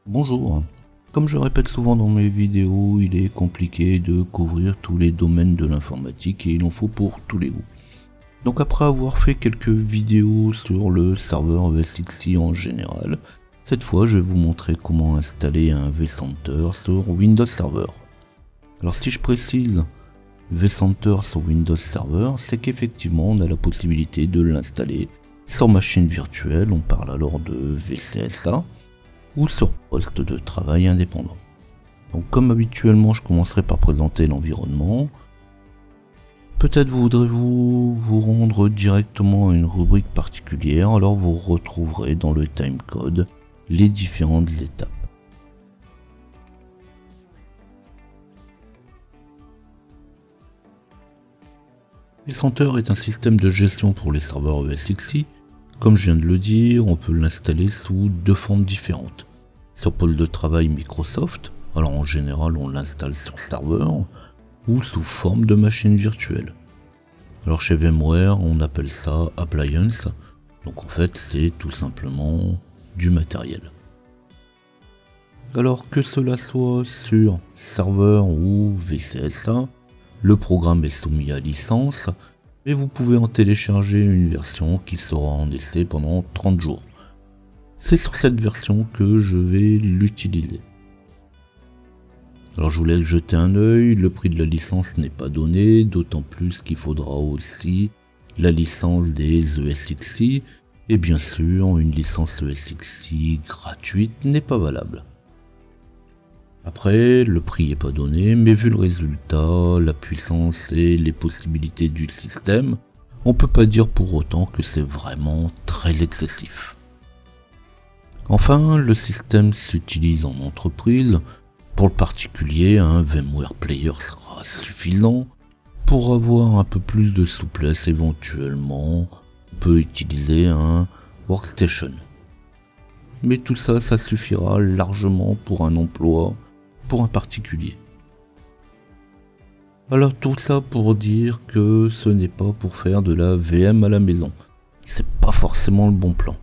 Bonjour. Comme je répète souvent dans mes vidéos, il est compliqué de couvrir tous les domaines de l'informatique et il en faut pour tous les goûts. Donc après avoir fait quelques vidéos sur le serveur ESXi en général, cette fois je vais vous montrer comment installer un vCenter sur Windows Server. Alors si je précise vCenter sur Windows Server, c'est qu'effectivement on a la possibilité de l'installer sur machine virtuelle, on parle alors de VCSA, ou sur poste de travail indépendant. Donc comme habituellement, je commencerai par présenter l'environnement. Peut-être voudrez-vous vous rendre directement à une rubrique particulière, alors vous retrouverez dans le timecode les différentes étapes. vCenter est un système de gestion pour les serveurs ESXi. Comme je viens de le dire, on peut l'installer sous deux formes différentes. Sur pôle de travail Microsoft, alors en général on l'installe sur serveur, ou sous forme de machine virtuelle. Alors chez VMware on appelle ça Appliance, donc en fait c'est tout simplement du matériel. Alors que cela soit sur serveur ou VCSA, le programme est soumis à licence, et vous pouvez en télécharger une version qui sera en essai pendant 30 jours. C'est sur cette version que je vais l'utiliser. Alors je vous laisse jeter un œil, le prix de la licence n'est pas donné, d'autant plus qu'il faudra aussi la licence des ESXi, et bien sûr une licence ESXi gratuite n'est pas valable. Après, le prix n'est pas donné, mais vu le résultat, la puissance et les possibilités du système, on peut pas dire pour autant que c'est vraiment très excessif. Enfin, le système s'utilise en entreprise. Pour le particulier, un VMware Player sera suffisant. Pour avoir un peu plus de souplesse, éventuellement, on peut utiliser un Workstation. Mais tout ça, ça suffira largement pour un emploi, pour un particulier. Alors tout ça pour dire que ce n'est pas pour faire de la VM à la maison. C'est pas forcément le bon plan.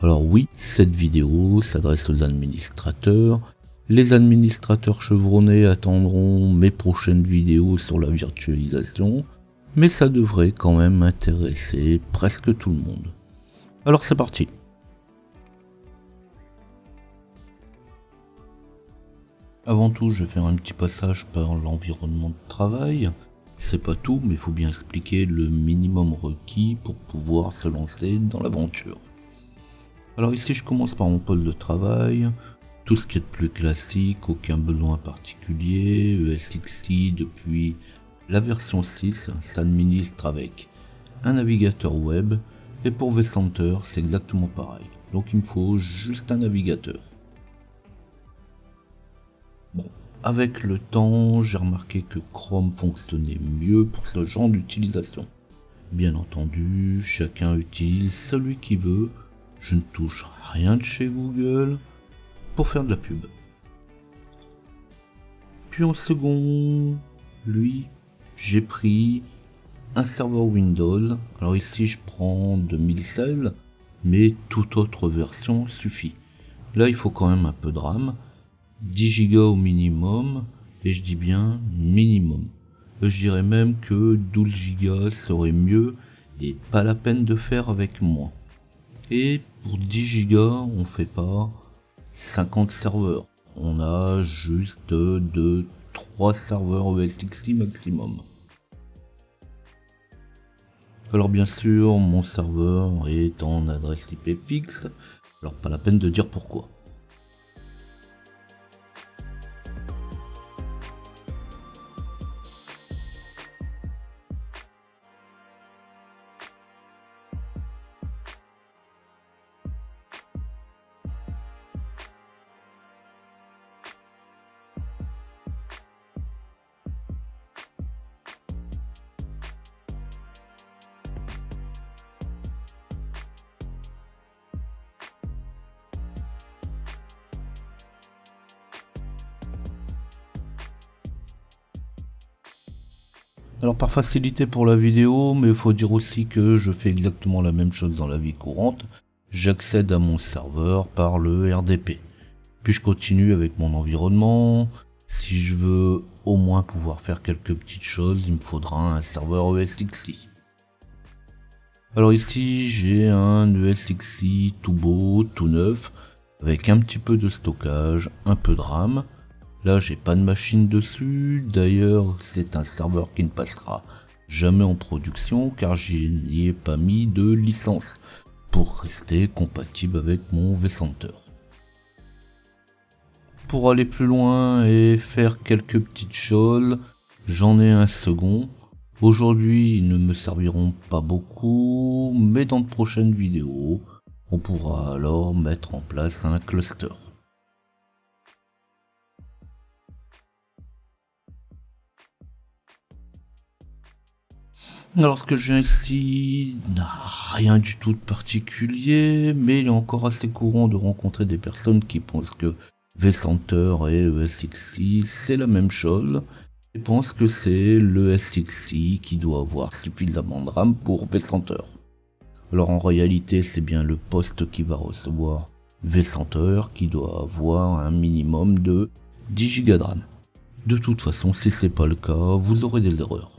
Alors oui, cette vidéo s'adresse aux administrateurs. Les administrateurs chevronnés attendront mes prochaines vidéos sur la virtualisation, mais ça devrait quand même intéresser presque tout le monde. Alors c'est parti. Avant tout, je vais faire un petit passage par l'environnement de travail. C'est pas tout, mais il faut bien expliquer le minimum requis pour pouvoir se lancer dans l'aventure. Alors ici, je commence par mon pôle de travail. Tout ce qui est de plus classique, aucun besoin particulier. ESXi depuis la version 6 s'administre avec un navigateur web. Et pour vCenter, c'est exactement pareil. Donc il me faut juste un navigateur. Bon, avec le temps, j'ai remarqué que Chrome fonctionnait mieux pour ce genre d'utilisation. Bien entendu, chacun utilise celui qu'il veut. Je ne touche rien de chez Google pour faire de la pub. Puis en second, j'ai pris un serveur Windows. Alors ici, je prends 2016, mais toute autre version suffit. Là, il faut quand même un peu de RAM. 10 Go au minimum, et je dis bien minimum. Je dirais même que 12 Go serait mieux et pas la peine de faire avec moins. Et pour 10 Go, on fait pas 50 serveurs. On a juste 3 serveurs ESXi maximum. Alors bien sûr, mon serveur est en adresse IP fixe, alors pas la peine de dire pourquoi. Alors par facilité pour la vidéo, mais il faut dire aussi que je fais exactement la même chose dans la vie courante. J'accède à mon serveur par le RDP. Puis je continue avec mon environnement. Si je veux au moins pouvoir faire quelques petites choses, il me faudra un serveur ESXi. Alors ici j'ai un ESXi tout beau, tout neuf, avec un petit peu de stockage, un peu de RAM. Là j'ai pas de machine dessus, d'ailleurs c'est un serveur qui ne passera jamais en production car j'y ai pas mis de licence pour rester compatible avec mon vCenter. Pour aller plus loin et faire quelques petites choses, j'en ai un second. Aujourd'hui, ils ne me serviront pas beaucoup, mais dans de prochaines vidéos, on pourra alors mettre en place un cluster. Alors ce que j'ai ici n'a rien du tout de particulier, mais il est encore assez courant de rencontrer des personnes qui pensent que vCenter et ESXi c'est la même chose, et pensent que c'est le ESXi qui doit avoir suffisamment de RAM pour vCenter. Alors en réalité c'est bien le poste qui va recevoir vCenter qui doit avoir un minimum de 10 Go de RAM. De toute façon si c'est pas le cas, vous aurez des erreurs.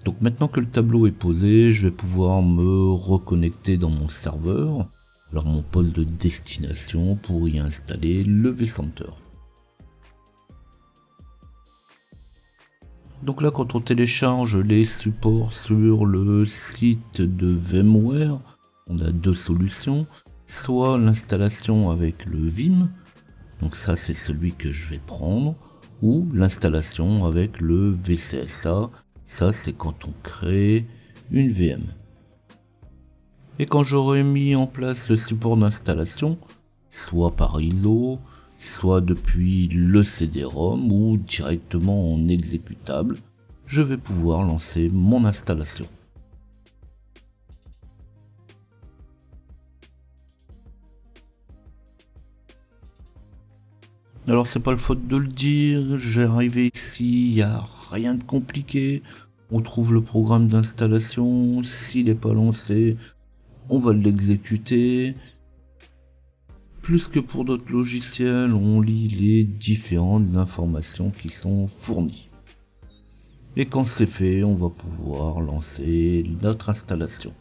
Donc maintenant que le tableau est posé, je vais pouvoir me reconnecter dans mon serveur, alors mon poste de destination pour y installer le vCenter. Donc là quand on télécharge les supports sur le site de VMware, on a deux solutions, soit l'installation avec le Vim, donc ça c'est celui que je vais prendre, ou l'installation avec le VCSA, ça c'est quand on crée une VM. Et quand j'aurai mis en place le support d'installation, soit par ISO, soit depuis le CD-ROM ou directement en exécutable, je vais pouvoir lancer mon installation. Alors c'est pas le faute de le dire, j'ai arrivé ici, il n'y a rien de compliqué, on trouve le programme d'installation, s'il n'est pas lancé, on va l'exécuter. Plus que pour d'autres logiciels, on lit les différentes informations qui sont fournies. Et quand c'est fait, on va pouvoir lancer notre installation.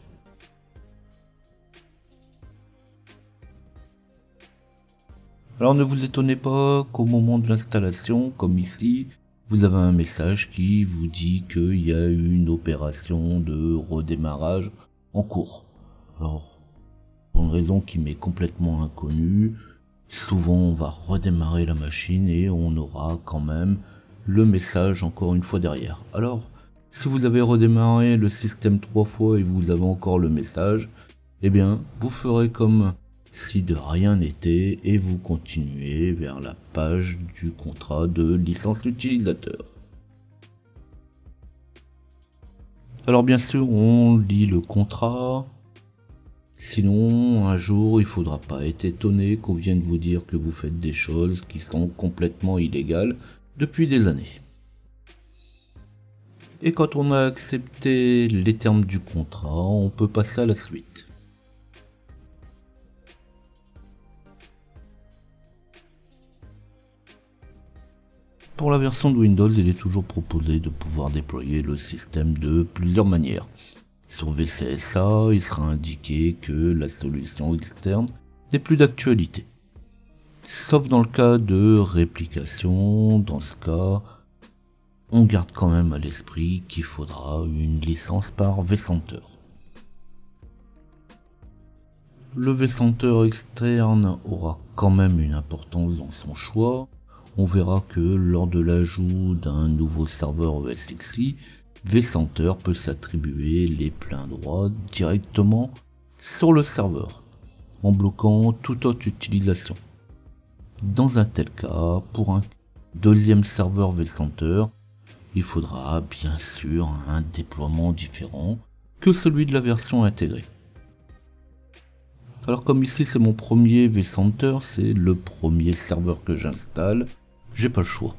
Alors ne vous étonnez pas qu'au moment de l'installation, comme ici, vous avez un message qui vous dit qu'il y a une opération de redémarrage en cours. Alors, pour une raison qui m'est complètement inconnue, souvent on va redémarrer la machine et on aura quand même le message encore une fois derrière. Alors, si vous avez redémarré le système 3 fois et vous avez encore le message, eh bien, vous ferez comme si de rien n'était et vous continuez vers la page du contrat de licence utilisateur. Alors bien sûr, on lit le contrat. Sinon, un jour, il faudra pas être étonné qu'on vienne vous dire que vous faites des choses qui sont complètement illégales depuis des années. Et quand on a accepté les termes du contrat, on peut passer à la suite. Pour la version de Windows, il est toujours proposé de pouvoir déployer le système de plusieurs manières. Sur VCSA, il sera indiqué que la solution externe n'est plus d'actualité. Sauf dans le cas de réplication, dans ce cas, on garde quand même à l'esprit qu'il faudra une licence par vCenter. Le vCenter externe aura quand même une importance dans son choix. On verra que lors de l'ajout d'un nouveau serveur ESXi, vCenter peut s'attribuer les pleins droits directement sur le serveur, en bloquant toute autre utilisation. Dans un tel cas, pour un deuxième serveur vCenter, il faudra bien sûr un déploiement différent que celui de la version intégrée. Alors comme ici c'est mon premier vCenter, c'est le premier serveur que j'installe, j'ai pas le choix.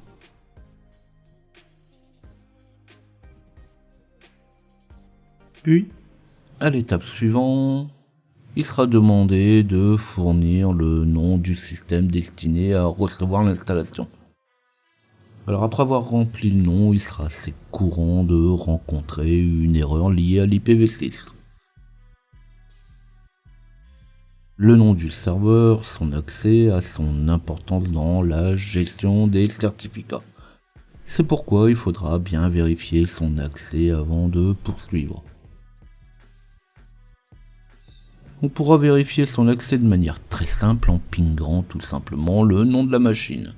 Puis, à l'étape suivante, il sera demandé de fournir le nom du système destiné à recevoir l'installation. Alors après avoir rempli le nom, il sera assez courant de rencontrer une erreur liée à l'IPv6. Le nom du serveur, son accès a son importance dans la gestion des certificats. C'est pourquoi il faudra bien vérifier son accès avant de poursuivre. On pourra vérifier son accès de manière très simple en pingant tout simplement le nom de la machine.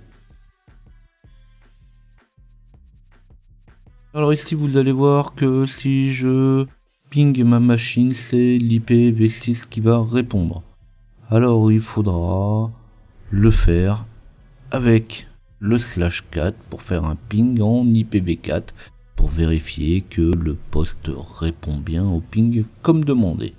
Alors ici vous allez voir que si je ping ma machine, c'est l'IPv6 qui va répondre. Alors il faudra le faire avec le /4 pour faire un ping en IPv4 pour vérifier que le poste répond bien au ping comme demandé.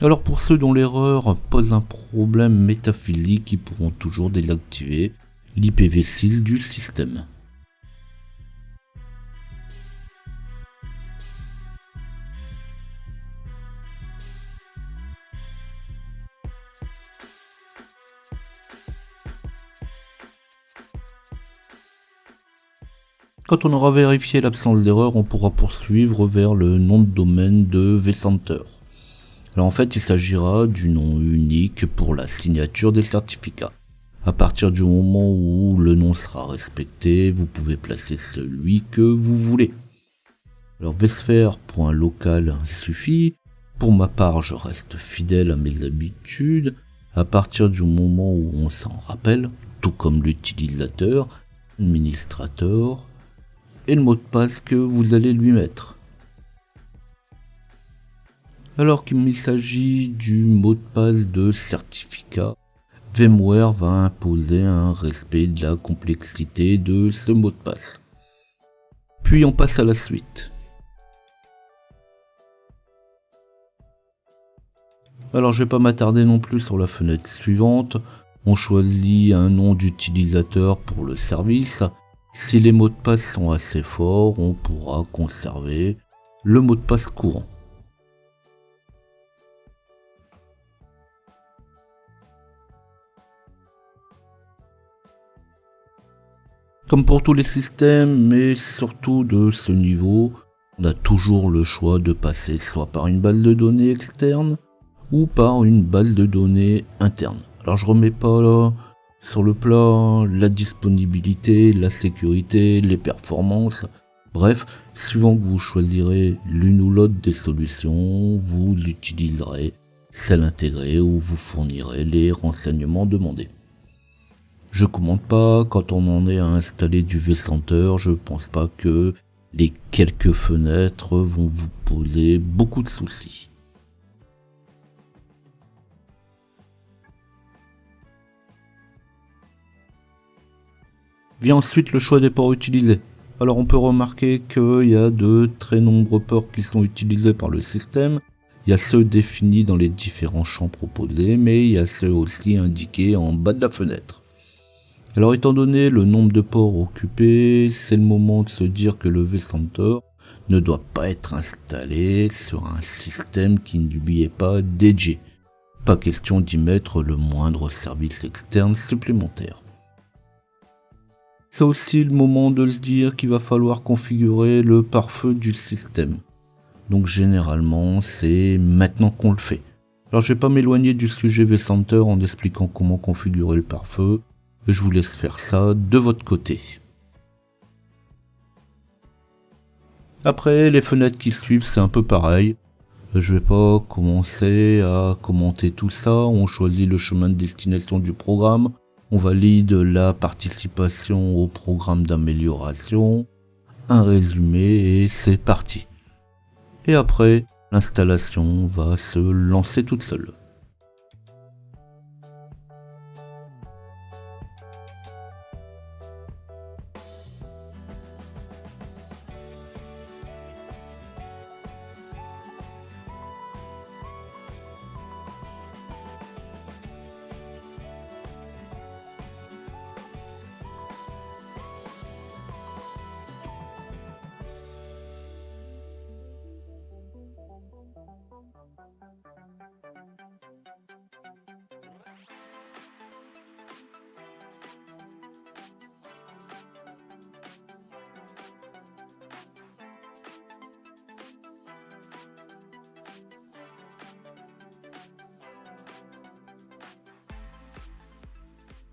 Alors pour ceux dont l'erreur pose un problème métaphysique, ils pourront toujours désactiver l'IPv6 du système. Quand on aura vérifié l'absence d'erreur, on pourra poursuivre vers le nom de domaine de vCenter. Alors en fait, il s'agira du nom unique pour la signature des certificats. À partir du moment où le nom sera respecté, vous pouvez placer celui que vous voulez. Alors vsphere.local suffit. Pour ma part, je reste fidèle à mes habitudes. À partir du moment où on s'en rappelle, tout comme l'utilisateur, administrateur, et le mot de passe que vous allez lui mettre. Alors qu'il s'agit du mot de passe de certificat, VMware va imposer un respect de la complexité de ce mot de passe. Puis on passe à la suite. Alors je vais pas m'attarder non plus sur la fenêtre suivante. On choisit un nom d'utilisateur pour le service. Si les mots de passe sont assez forts, on pourra conserver le mot de passe courant. Comme pour tous les systèmes, mais surtout de ce niveau, on a toujours le choix de passer soit par une base de données externe ou par une base de données interne. Alors je remets pas là sur le plat la disponibilité, la sécurité, les performances. Bref, suivant que vous choisirez l'une ou l'autre des solutions, vous utiliserez celle intégrée ou vous fournirez les renseignements demandés. Je commente pas, quand on en est à installer du vCenter, je pense pas que les quelques fenêtres vont vous poser beaucoup de soucis. Vient ensuite le choix des ports utilisés. Alors on peut remarquer qu'il y a de très nombreux ports qui sont utilisés par le système. Il y a ceux définis dans les différents champs proposés, mais il y a ceux aussi indiqués en bas de la fenêtre. Alors étant donné le nombre de ports occupés, c'est le moment de se dire que le vCenter ne doit pas être installé sur un système qui ne lui est pas dédié. Pas question d'y mettre le moindre service externe supplémentaire. C'est aussi le moment de se dire qu'il va falloir configurer le pare-feu du système. Donc généralement, c'est maintenant qu'on le fait. Alors je vais pas m'éloigner du sujet vCenter en expliquant comment configurer le pare-feu. Je vous laisse faire ça de votre côté. Après, les fenêtres qui suivent, c'est un peu pareil. Je vais pas commencer à commenter tout ça. On choisit le chemin de destination du programme. On valide la participation au programme d'amélioration. Un résumé et c'est parti. Et après, l'installation va se lancer toute seule.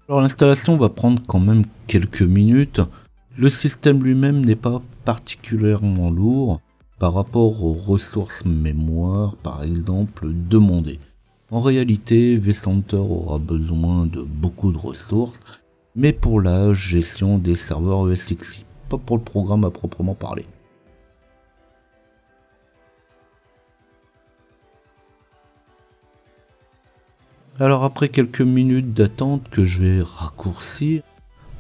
Alors l'installation va prendre quand même quelques minutes. Le système lui-même n'est pas particulièrement lourd par rapport aux ressources mémoire par exemple demandées. En réalité, vCenter aura besoin de beaucoup de ressources, mais pour la gestion des serveurs ESXi, pas pour le programme à proprement parler. Alors après quelques minutes d'attente que je vais raccourcir,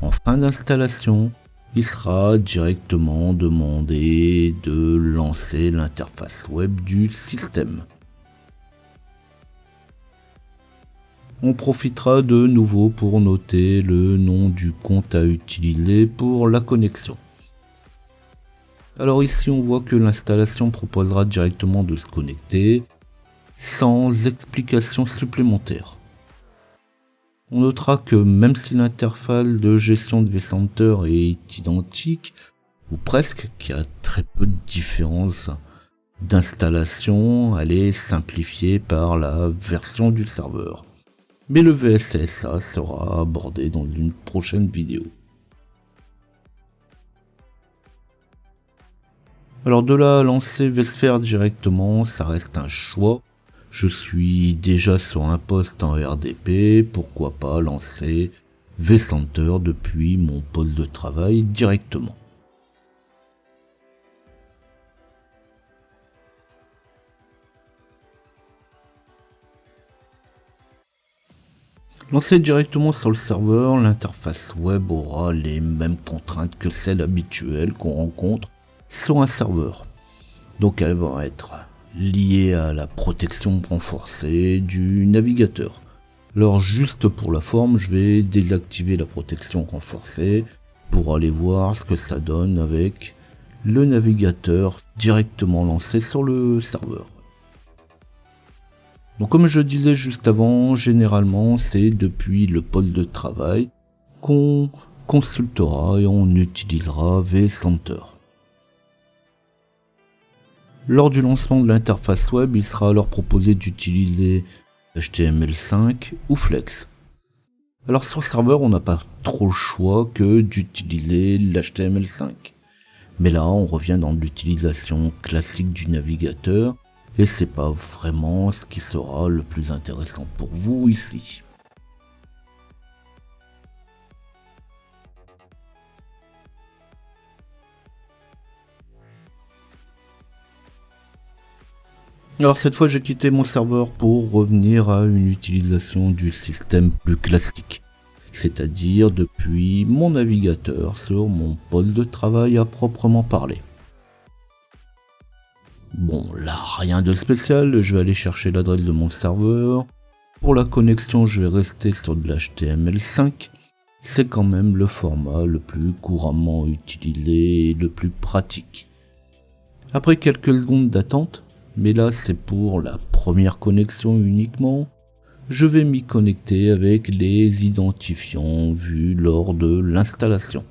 en fin d'installation, il sera directement demandé de lancer l'interface web du système. On profitera de nouveau pour noter le nom du compte à utiliser pour la connexion. Alors ici on voit que l'installation proposera directement de se connecter sans explication supplémentaire. On notera que même si l'interface de gestion de vCenter est identique, ou presque, qu'il y a très peu de différence d'installation, elle est simplifiée par la version du serveur. Mais le VSSA sera abordé dans une prochaine vidéo. Alors de là à lancer vSphere directement, ça reste un choix. Je suis déjà sur un poste en RDP, pourquoi pas lancer vCenter depuis mon poste de travail directement. Lancé directement sur le serveur, l'interface web aura les mêmes contraintes que celles habituelles qu'on rencontre sur un serveur. Donc elle va être liée à la protection renforcée du navigateur. Alors juste pour la forme, je vais désactiver la protection renforcée pour aller voir ce que ça donne avec le navigateur directement lancé sur le serveur. Donc comme je disais juste avant, généralement c'est depuis le poste de travail qu'on consultera et on utilisera vCenter. Lors du lancement de l'interface web, il sera alors proposé d'utiliser HTML5 ou Flex. Alors sur le serveur, on n'a pas trop le choix que d'utiliser l'HTML5. Mais là, on revient dans l'utilisation classique du navigateur et c'est pas vraiment ce qui sera le plus intéressant pour vous ici. Alors cette fois j'ai quitté mon serveur pour revenir à une utilisation du système plus classique, c'est-à-dire depuis mon navigateur sur mon poste de travail à proprement parler. Bon là rien de spécial, je vais aller chercher l'adresse de mon serveur. Pour la connexion je vais rester sur de l'HTML5, c'est quand même le format le plus couramment utilisé et le plus pratique. Après quelques secondes d'attente, mais là c'est pour la première connexion uniquement, je vais m'y connecter avec les identifiants vus lors de l'installation.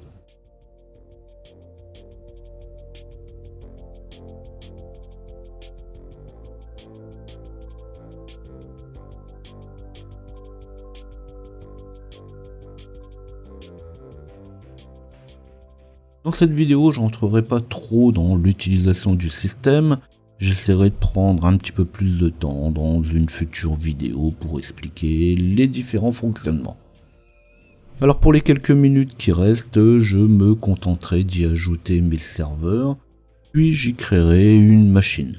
Dans cette vidéo, je rentrerai pas trop dans l'utilisation du système. J'essaierai de prendre un petit peu plus de temps dans une future vidéo pour expliquer les différents fonctionnements. Alors pour les quelques minutes qui restent, je me contenterai d'y ajouter mes serveurs, puis j'y créerai une machine.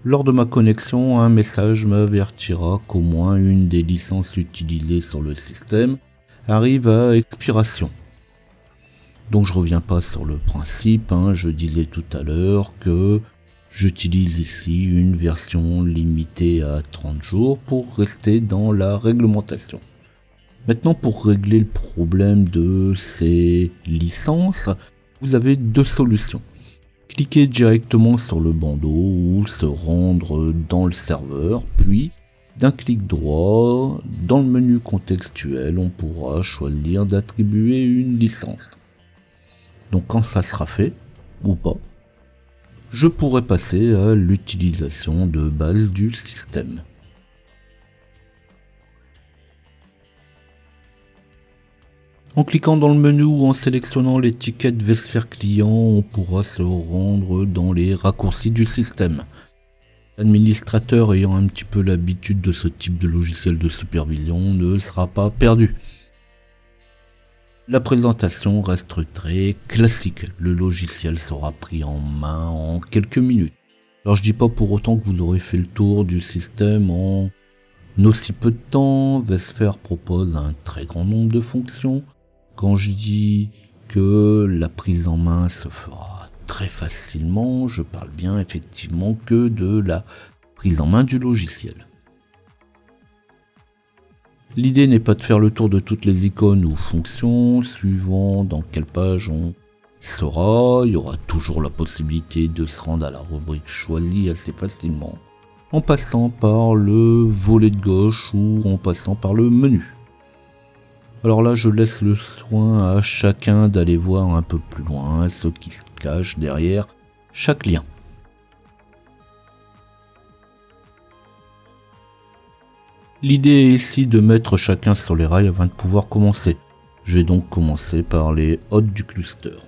Lors de ma connexion, un message m'avertira qu'au moins une des licences utilisées sur le système arrive à expiration. Donc je reviens pas sur le principe, je disais tout à l'heure que j'utilise ici une version limitée à 30 jours pour rester dans la réglementation. Maintenant pour régler le problème de ces licences, vous avez deux solutions. Cliquez directement sur le bandeau ou se rendre dans le serveur, puis d'un clic droit, dans le menu contextuel, on pourra choisir d'attribuer une licence. Donc quand ça sera fait, ou pas, je pourrai passer à l'utilisation de base du système. En cliquant dans le menu ou en sélectionnant l'étiquette VSphere client, on pourra se rendre dans les raccourcis du système. L'administrateur ayant un petit peu l'habitude de ce type de logiciel de supervision ne sera pas perdu. La présentation reste très classique, le logiciel sera pris en main en quelques minutes. Alors je dis pas pour autant que vous aurez fait le tour du système en aussi peu de temps. VSphere propose un très grand nombre de fonctions. Quand je dis que la prise en main se fera très facilement, je parle bien effectivement que de la prise en main du logiciel. L'idée n'est pas de faire le tour de toutes les icônes ou fonctions, suivant dans quelle page on sera. Il y aura toujours la possibilité de se rendre à la rubrique choisie assez facilement, en passant par le volet de gauche ou en passant par le menu. Alors là, je laisse le soin à chacun d'aller voir un peu plus loin ce qui se cache derrière chaque lien. L'idée est ici de mettre chacun sur les rails afin de pouvoir commencer. Je vais donc commencer par les hôtes du cluster.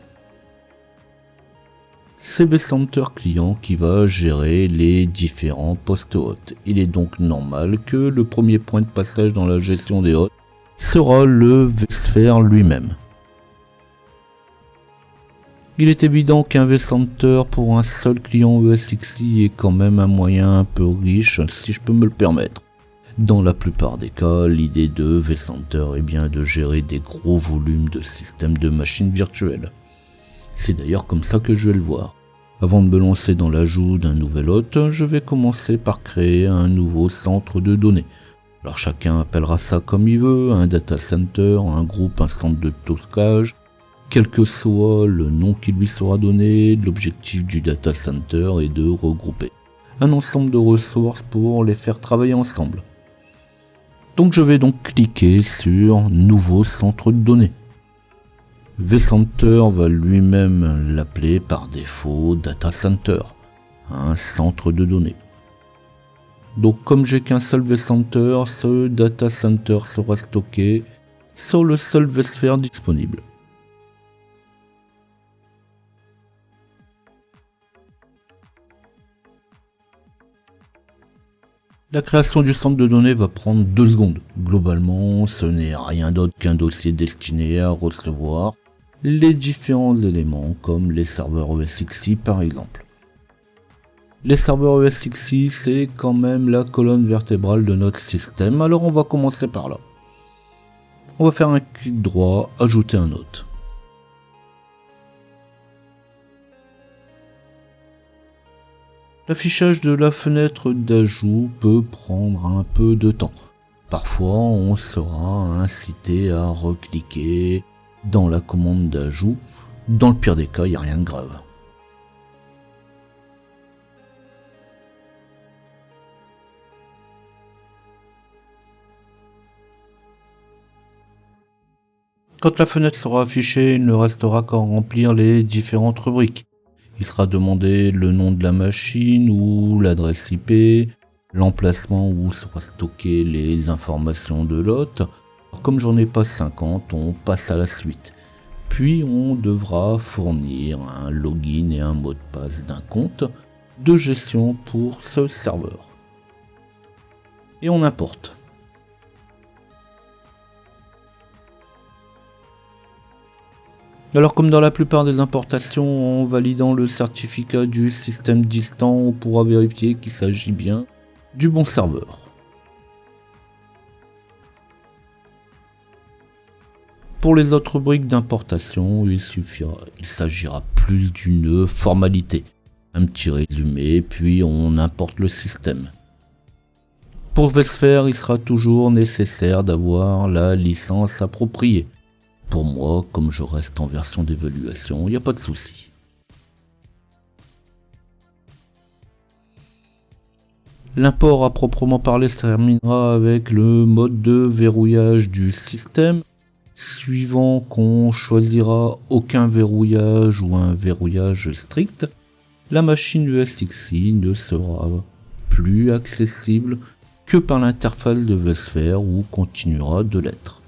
C'est vCenter client qui va gérer les différents postes hôtes. Il est donc normal que le premier point de passage dans la gestion des hôtes sera le vSphere lui-même. Il est évident qu'un vCenter pour un seul client ESXi est quand même un moyen un peu riche, si je peux me le permettre. Dans la plupart des cas, l'idée de vCenter est bien de gérer des gros volumes de systèmes de machines virtuelles. C'est d'ailleurs comme ça que je vais le voir. Avant de me lancer dans l'ajout d'un nouvel hôte, je vais commencer par créer un nouveau centre de données. Alors chacun appellera ça comme il veut, un data center, un groupe, un centre de stockage, quel que soit le nom qui lui sera donné. L'objectif du data center est de regrouper un ensemble de ressources pour les faire travailler ensemble. Donc je vais donc cliquer sur nouveau centre de données. vCenter va lui-même l'appeler par défaut data center, un centre de données. Donc comme j'ai qu'un seul vCenter, ce data center sera stocké sur le seul vSphere disponible. La création du centre de données va prendre 2 secondes. Globalement, ce n'est rien d'autre qu'un dossier destiné à recevoir les différents éléments comme les serveurs ESXi par exemple. Les serveurs ESXi, c'est quand même la colonne vertébrale de notre système, alors on va commencer par là. On va faire un clic droit, ajouter un hôte. L'affichage de la fenêtre d'ajout peut prendre un peu de temps. Parfois, on sera incité à recliquer dans la commande d'ajout. Dans le pire des cas, il n'y a rien de grave. Quand la fenêtre sera affichée, il ne restera qu'à remplir les différentes rubriques. Il sera demandé le nom de la machine ou l'adresse IP, l'emplacement où sera stocké les informations de l'hôte. Comme j'en ai pas 50, on passe à la suite. Puis on devra fournir un login et un mot de passe d'un compte de gestion pour ce serveur. Et on importe. Alors comme dans la plupart des importations, en validant le certificat du système distant, on pourra vérifier qu'il s'agit bien du bon serveur. Pour les autres rubriques d'importation, il s'agira plus d'une formalité. Un petit résumé, puis on importe le système. Pour vSphere, il sera toujours nécessaire d'avoir la licence appropriée. Pour moi, comme je reste en version d'évaluation, il n'y a pas de souci. L'import à proprement parler se terminera avec le mode de verrouillage du système, suivant qu'on choisira aucun verrouillage ou un verrouillage strict. La machine ESXi ne sera plus accessible que par l'interface de vSphere ou continuera de l'être.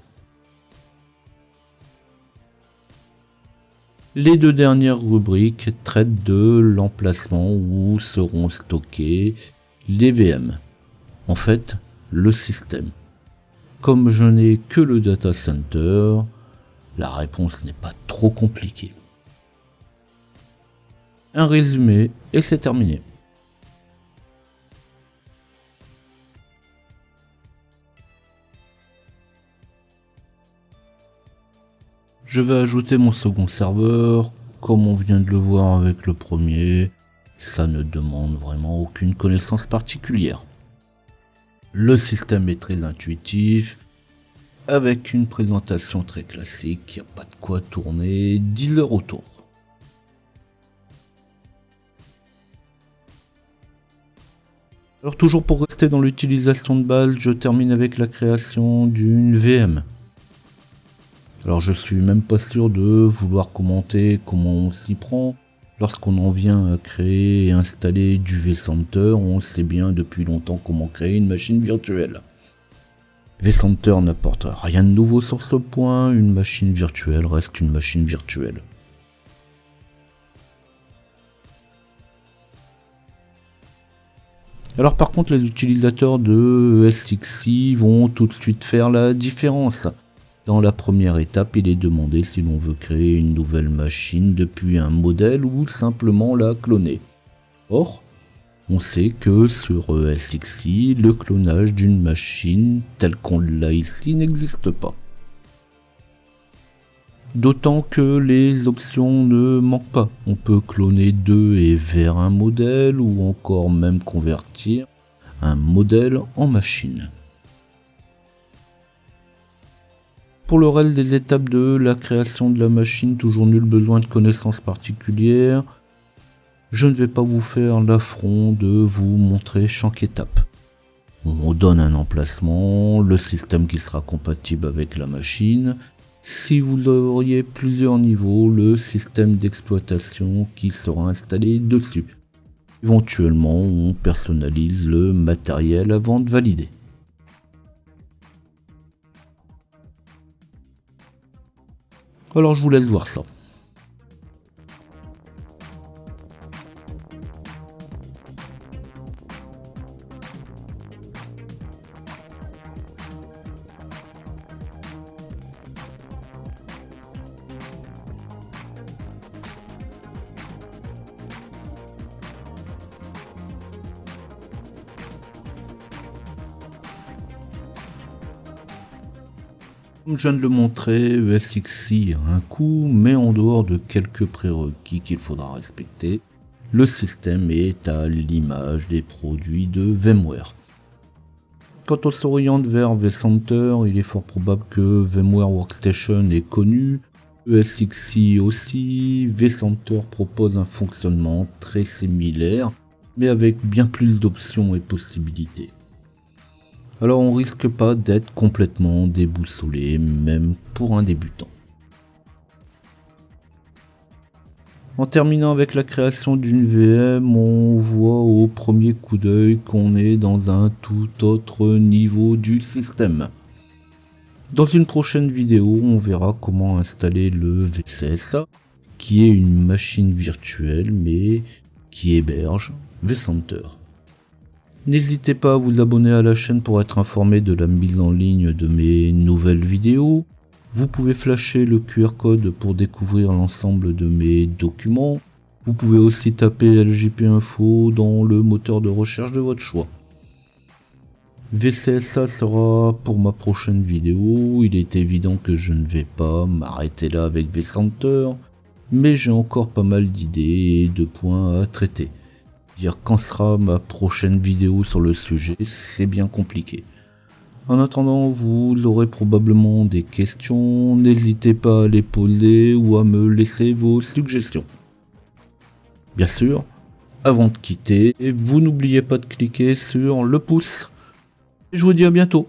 Les deux dernières rubriques traitent de l'emplacement où seront stockés les VM. En fait, le système. Comme je n'ai que le data center, la réponse n'est pas trop compliquée. Un résumé et c'est terminé. Je vais ajouter mon second serveur, comme on vient de le voir avec le premier, ça ne demande vraiment aucune connaissance particulière. Le système est très intuitif, avec une présentation très classique, il n'y a pas de quoi tourner 10 heures autour. Alors toujours pour rester dans l'utilisation de base, je termine avec la création d'une VM. Alors je suis même pas sûr de vouloir commenter comment on s'y prend. Lorsqu'on en vient à créer et installer du vCenter, on sait bien depuis longtemps comment créer une machine virtuelle. vCenter n'apporte rien de nouveau sur ce point, une machine virtuelle reste une machine virtuelle. Alors par contre les utilisateurs de ESXi vont tout de suite faire la différence. Dans la première étape, il est demandé si l'on veut créer une nouvelle machine depuis un modèle ou simplement la cloner. Or, on sait que sur ESXi, le clonage d'une machine telle qu'on l'a ici n'existe pas. D'autant que les options ne manquent pas. On peut cloner de et vers un modèle ou encore même convertir un modèle en machine. Pour le reste des étapes de la création de la machine, toujours nul besoin de connaissances particulières. Je ne vais pas vous faire l'affront de vous montrer chaque étape. On donne un emplacement, le système qui sera compatible avec la machine. Si vous auriez plusieurs niveaux, le système d'exploitation qui sera installé dessus. Éventuellement, on personnalise le matériel avant de valider. Alors je vous laisse voir ça. Comme je viens de le montrer, ESXi a un coût, mais en dehors de quelques prérequis qu'il faudra respecter, le système est à l'image des produits de VMware. Quand on s'oriente vers vCenter, il est fort probable que VMware Workstation est connu, ESXi aussi, vCenter propose un fonctionnement très similaire, mais avec bien plus d'options et possibilités. Alors on risque pas d'être complètement déboussolé, même pour un débutant. En terminant avec la création d'une VM, on voit au premier coup d'œil qu'on est dans un tout autre niveau du système. Dans une prochaine vidéo, on verra comment installer le VCSA, qui est une machine virtuelle mais qui héberge vCenter. N'hésitez pas à vous abonner à la chaîne pour être informé de la mise en ligne de mes nouvelles vidéos. Vous pouvez flasher le QR code pour découvrir l'ensemble de mes documents. Vous pouvez aussi taper LJP Info dans le moteur de recherche de votre choix. VCSA sera pour ma prochaine vidéo. Il est évident que je ne vais pas m'arrêter là avec vCenter, mais j'ai encore pas mal d'idées et de points à traiter. Dire quand sera ma prochaine vidéo sur le sujet, c'est bien compliqué. En attendant, vous aurez probablement des questions, n'hésitez pas à les poser ou à me laisser vos suggestions. Bien sûr, avant de quitter, vous n'oubliez pas de cliquer sur le pouce. Et je vous dis à bientôt.